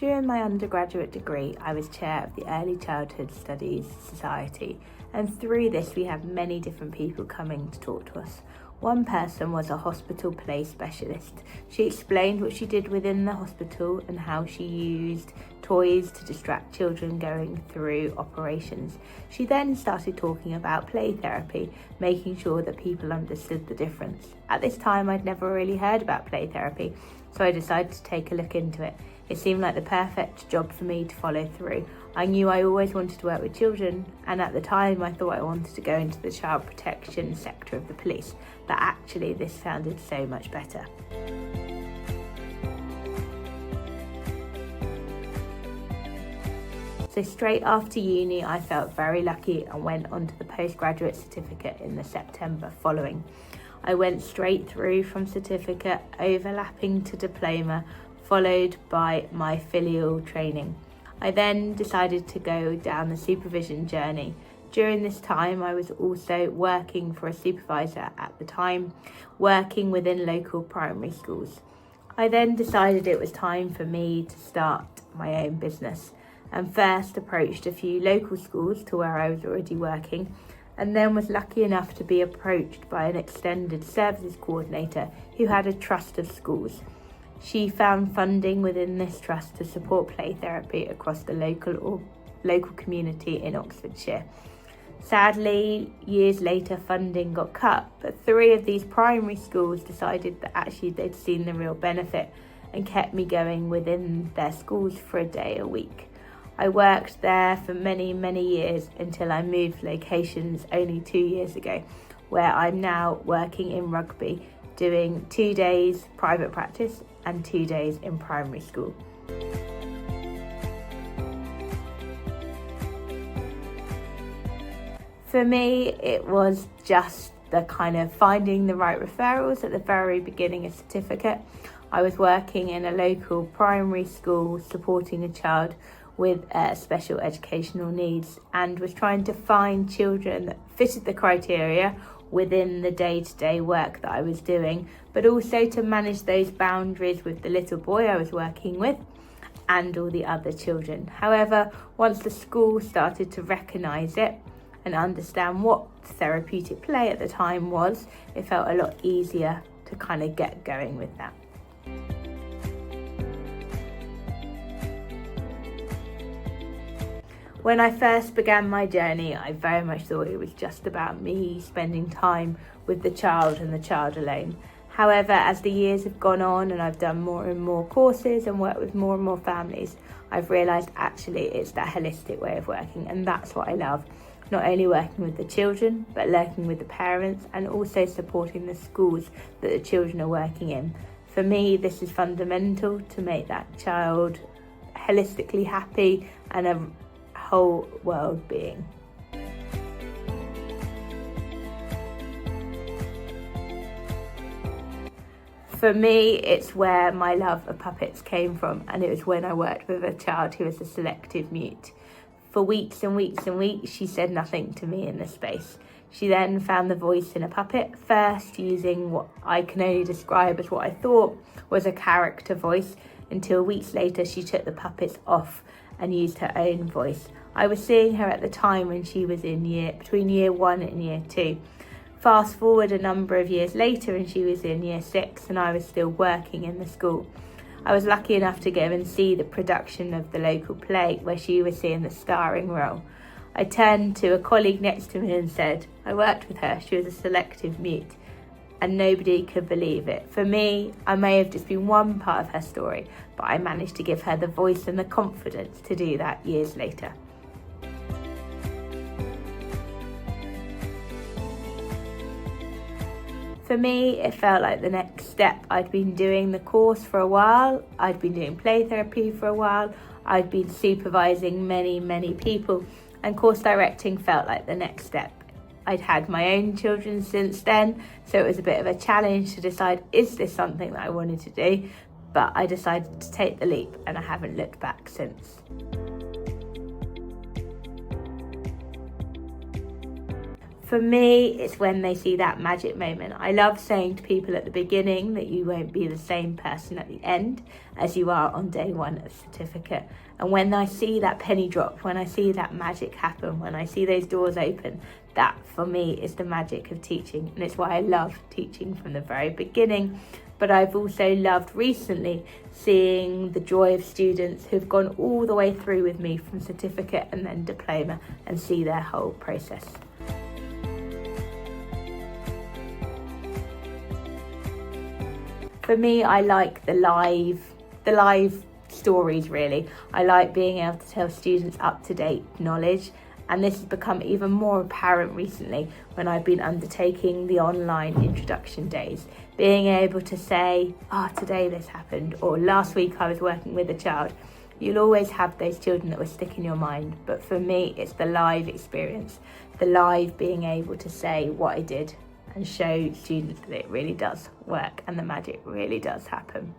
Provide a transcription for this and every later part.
During my undergraduate degree, I was chair of the Early Childhood Studies Society, and through this we had many different people coming to talk to us. One person was a hospital play specialist. She explained what she did within the hospital and how she used toys to distract children going through operations. She then started talking about play therapy, making sure that people understood the difference. At this time, I'd never really heard about play therapy, so I decided to take a look into it. It seemed like the perfect job for me to follow through. I knew I always wanted to work with children, and at the time I thought I wanted to go into the child protection sector of the police, but actually this sounded so much better. So straight after uni, I felt very lucky and went on to the postgraduate certificate in the September following. I went straight through from certificate, overlapping to diploma, followed by my filial training. I then decided to go down the supervision journey. During this time, I was also working for a supervisor at the time, working within local primary schools. I then decided it was time for me to start my own business, and first approached a few local schools to where I was already working, and then was lucky enough to be approached by an extended services coordinator who had a trust of schools. She found funding within this trust to support play therapy across the local community in Oxfordshire. Sadly, years later, funding got cut, but 3 of these primary schools decided that actually they'd seen the real benefit and kept me going within their schools for a day a week. I worked there for many, many years until I moved locations only 2 years ago, where I'm now working in Rugby, doing 2 days private practice and 2 days in primary school. For me, it was just the kind of finding the right referrals at the very beginning of certificate. I was working in a local primary school supporting a child with special educational needs, and was trying to find children that fitted the criteria within the day-to-day work that I was doing, but also to manage those boundaries with the little boy I was working with and all the other children. However, once the school started to recognise it and understand what therapeutic play at the time was, it felt a lot easier to kind of get going with that. When I first began my journey, I very much thought it was just about me spending time with the child and the child alone. However, as the years have gone on and I've done more and more courses and worked with more and more families, I've realised actually it's that holistic way of working, and that's what I love. Not only working with the children, but working with the parents and also supporting the schools that the children are working in. For me, this is fundamental to make that child holistically happy and a whole world being. For me, it's where my love of puppets came from, and it was when I worked with a child who was a selective mute. For weeks and weeks and weeks, she said nothing to me in this space. She then found the voice in a puppet, first using what I can only describe as what I thought was a character voice, until weeks later she took the puppets off and used her own voice. I was seeing her at the time when she was between year 1 and year 2. Fast forward a number of years later and she was in year 6 and I was still working in the school. I was lucky enough to go and see the production of the local play where she was seeing the starring role. I turned to a colleague next to me and said, I worked with her, she was a selective mute, and nobody could believe it. For me, I may have just been one part of her story, but I managed to give her the voice and the confidence to do that years later. For me, it felt like the next step. I'd been doing the course for a while, I'd been doing play therapy for a while, I'd been supervising many, many people, and course directing felt like the next step. I'd had my own children since then, so it was a bit of a challenge to decide, is this something that I wanted to do? But I decided to take the leap and I haven't looked back since. For me, it's when they see that magic moment. I love saying to people at the beginning that you won't be the same person at the end as you are on day one of certificate. And when I see that penny drop, when I see that magic happen, when I see those doors open, that for me is the magic of teaching. And it's why I love teaching from the very beginning. But I've also loved recently seeing the joy of students who've gone all the way through with me from certificate and then diploma and see their whole process. For me, I like the live stories really. I like being able to tell students up-to-date knowledge, and this has become even more apparent recently when I've been undertaking the online introduction days. Being able to say, today this happened, or last week I was working with a child. You'll always have those children that will stick in your mind, but for me it's the live experience, the live being able to say what I did and show students that it really does work and the magic really does happen.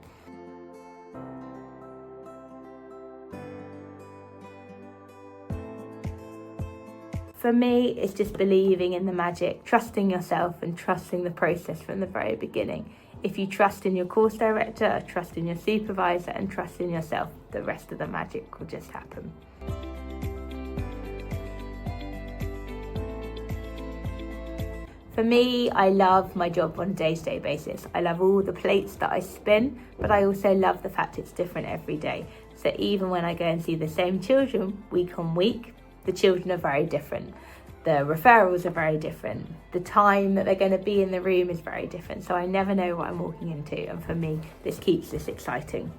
For me, it's just believing in the magic, trusting yourself and trusting the process from the very beginning. If you trust in your course director, trust in your supervisor and trust in yourself, the rest of the magic will just happen. For me, I love my job on a day-to-day basis. I love all the plates that I spin, but I also love the fact it's different every day. So even when I go and see the same children week on week, the children are very different. The referrals are very different. The time that they're going to be in the room is very different. So I never know what I'm walking into. And for me, this keeps this exciting.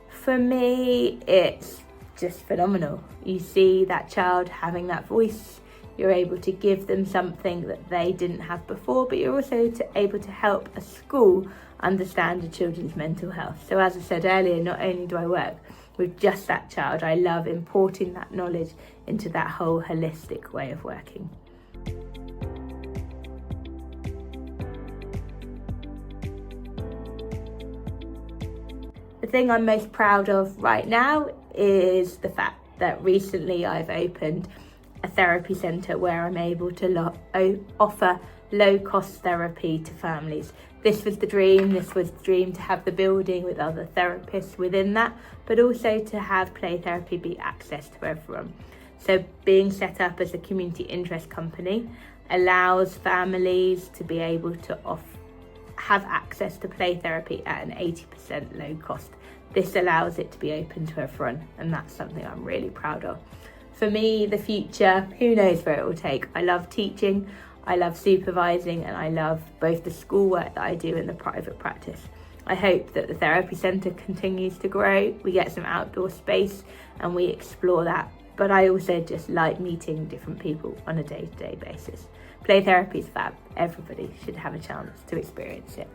For me, it's just phenomenal. You see that child having that voice, you're able to give them something that they didn't have before, but you're also able to help a school understand a children's mental health. So as I said earlier, not only do I work with just that child, I love importing that knowledge into that whole holistic way of working. The thing I'm most proud of right now is the fact that recently I've opened a therapy centre where I'm able to offer low-cost therapy to families. This was the dream to have the building with other therapists within that, but also to have play therapy be access to everyone. So being set up as a community interest company allows families to be able to have access to play therapy at an 80% low cost. This allows it to be open to everyone, and that's something I'm really proud of. For me, the future, who knows where it will take. I love teaching, I love supervising, and I love both the schoolwork that I do and the private practice. I hope that the therapy centre continues to grow, we get some outdoor space and we explore that. But I also just like meeting different people on a day-to-day basis. Play therapy is fab. Everybody should have a chance to experience it.